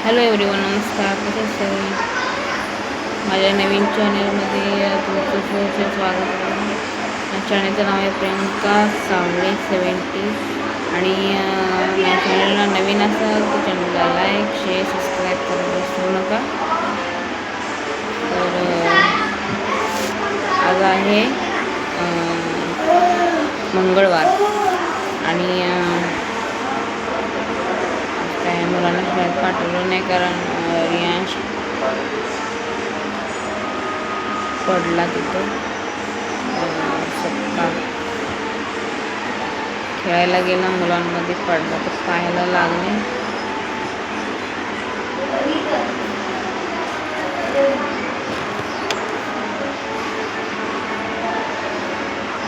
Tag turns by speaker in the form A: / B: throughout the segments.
A: Hello everyone, नमस्कार. कसे सगळे? माझ्या नवीन चॅनलमध्ये तुमचं सहर्ष स्वागत आहे. या चॅनलचं नाव आहे प्रियंका सावळे 70. आणि माझ्या चॅनलला नवीन असाल तर चॅनलला लाईक, शेअर, सबस्क्राईब करायला विसरू नका. तर आज आहे मंगळवार आणि काय मुलांना शाळेत पाठवलं नाही, कारण रियांश पडला तिथं. सत्ता खेळायला गेला, मुलांमध्ये पडला तर पायाला लागले.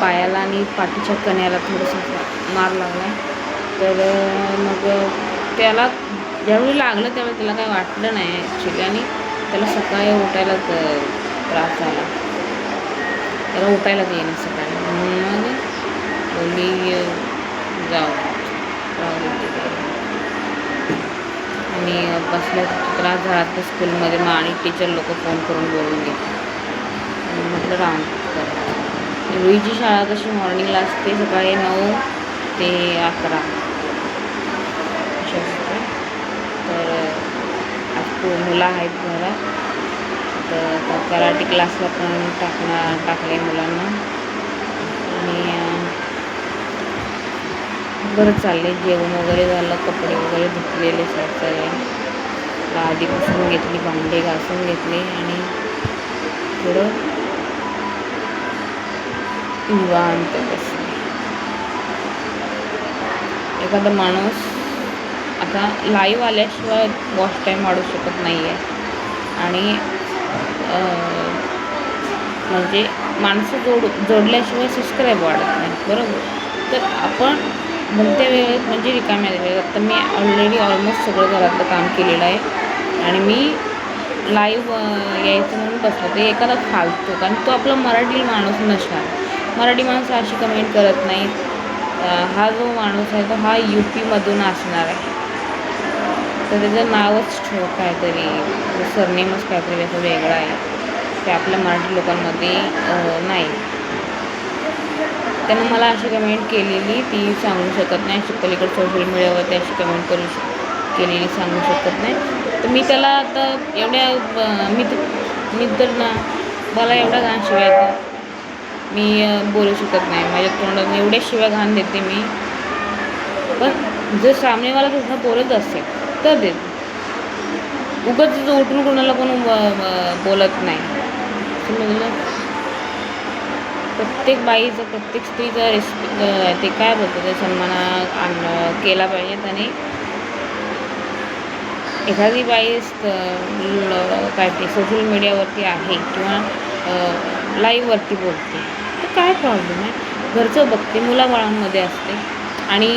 A: पायाला आणि पाठीच्या कण्याला थोडंसं मार लागला. तर मग त्याला ज्यावेळी लागलं त्यावेळी त्याला काही वाटलं नाही ॲक्च्युली, आणि त्याला सकाळी उठायला त्रास झाला. त्याला उठायलाच येईना सकाळी. मग बोलली जाऊ आणि बसल्या त्रास झाला तर स्कूलमध्ये. मग आणि टीचर लोक फोन करून बोलून घेतले. म्हटलं राहून करायचं. रुईची शाळा कशी मॉर्निंगला असते, सकाळी 9 ते 11 अशी असते. तर आज मुलं आहेत घरात, तर कराटे क्लासला पण टाकले मुलांना. आणि बरं चालले. जेवण वगैरे झालं, कपडे वगैरे धुतलेले सगळे आधी पुसून घेतली, भांडे घासून घेतले आणि थोडं निवांत बसले. एखादा माणूस आता लाईव्ह आल्याशिवाय वॉच टाईम वाढू शकत नाही आहे. आणि म्हणजे माणसं जोडल्याशिवाय सबस्क्राईब वाढत नाही, बरोबर. तर आपण भलत्या वेळेत म्हणजे रिकाम्या वेळेत, आता मी ऑलरेडी ऑलमोस्ट सगळं घरातलं काम केलेलं आहे आणि मी लाईव्ह यायचं म्हणून बसलं. ते एखादा फालतो, कारण तो आपला मराठी माणूस नसणार. मराठी माणसं अशी कमेंट करत नाही. हा जो माणूस आहे तो हा UP मधून असणार आहे, तर त्याचं नावच काहीतरी, सरनेमच काहीतरी असं वेगळं आहे, ते आपल्या मराठी लोकांमध्ये नाही. त्यानं मला अशी कमेंट केलेली ती सांगू शकत नाही. अशी पलीकडे सोशल मीडियावरती अशी कमेंट केलेली सांगू शकत नाही. तर मी त्याला आता एवढ्या मी तर ना, मला एवढ्या घाण शिव्या येतात, मी बोलू शकत नाही. माझ्या तोंडात एवढ्या शिव्या घाण देते मी. पण जर सामनेवाला तसं बोलत असेल तर देते. उगाच उठून कोणाला पण बोलत नाही, समजलं. प्रत्येक बाईचं, प्रत्येक स्त्रीचं ते काय बोलतं ते सन्मान केला पाहिजेत. आणि एखादी बाई काय ते सोशल मीडियावरती आहे किंवा लाईव्हवरती बोलते तर काय प्रॉब्लेम आहे. घरचं बघते, मुलाबाळांमध्ये असते आणि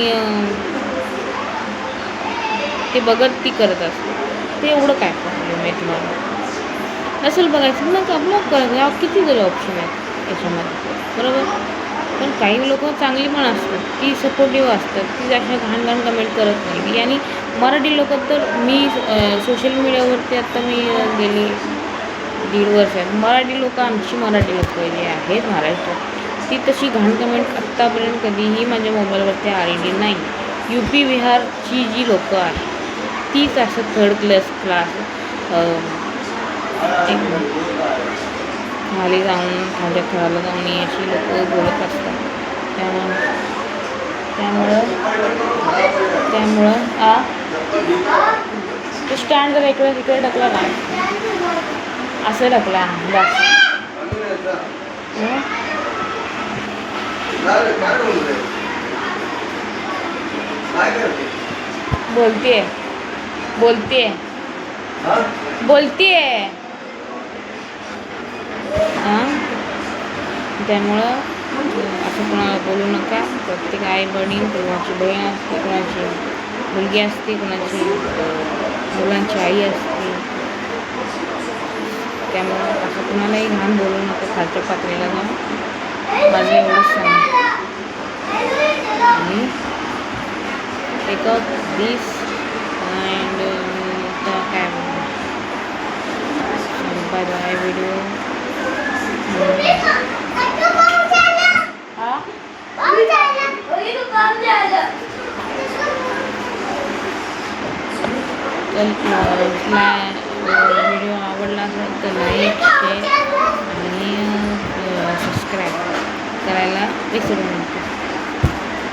A: ते बघत ती करत असते, ते एवढं काय प्रॉब्लेम आहे तुम्हाला. नसेल बघायचं मग ब्लॉक करायचं. किती जरी ऑप्शन आहेत याच्यामध्ये, बरोबर. पण काही लोक चांगली पण असतात, ती सपोर्टिव्ह असतात, ती अशा घाण कमेंट करत नाही. आणि मराठी लोक तर मी सोशल मीडियावरती आता मी गेली 1.5 वर्षात, मराठी लोक, आमची मराठी लोक जे आहेत महाराष्ट्रात, ती तशी घाण कमेंट आत्तापर्यंत कधीही माझ्या मोबाईलवरती आलेली नाही. UP बिहारची जी लोकं आहेत तीच असं थर्ड क्लास खाली जाऊन खालच्या खेळायला जाऊन अशी लोक बोलत असतात. त्यामुळं तो स्टँड जर इकडे टाकला ना, असं टाकला बस. बोलतीये त्यामुळं असं कोणाला बोलू नका. प्रत्येक आई वडील, कोणाची बहीण असते, कोणाची मुलगी असते, कोणाची मुलांची आई असते. त्यामुळं असं कुणालाही घाण बोलू नका खालच्या पातळीला जाऊन. माझं एवढंच सांग. आणि take out this and तर व्हिडिओ आवडला असेल तर लाईक शेअर आणि सबस्क्राईब करायला विसरू नका.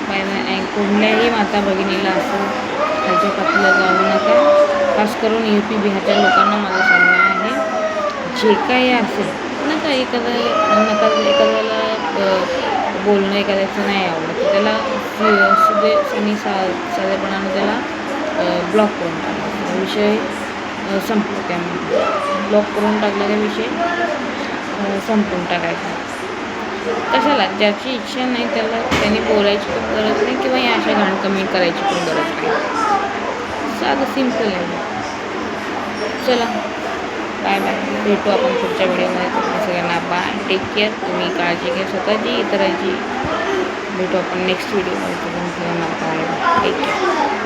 A: Bye bye. आणि कुठल्याही माता भगिनीला असं खालच्या पातळीला जाऊ नका. खास करून UP बिहारच्या लोकांना माझं सांगणं आहे, जे काही असेल नका एखाद्याला बोलणं एखाद्याचं नाही आवडत त्याला साधेपणानं त्याला ब्लॉक करून टाकला. विषय संपला. त्यामध्ये ब्लॉक करून टाकलेला विषय संपून टाकायचा. कशाला? ज्याची इच्छा नाही त्यांनी बोलायची पण गरज नाही किंवा या अशा घाण कमेंट करायची पण गरज नाही. साधं सिम्पल आहे. चला बाय बाय. भेटू आपण पुढच्या व्हिडिओमध्ये. तुम्हाला सगळ्यांना बाय. Take care. तुम्ही काळजी घ्या स्वतःची इतरांची. भेटू आपण नेक्स्ट व्हिडिओमध्ये. तुम्हाला बाय बाय. Take care.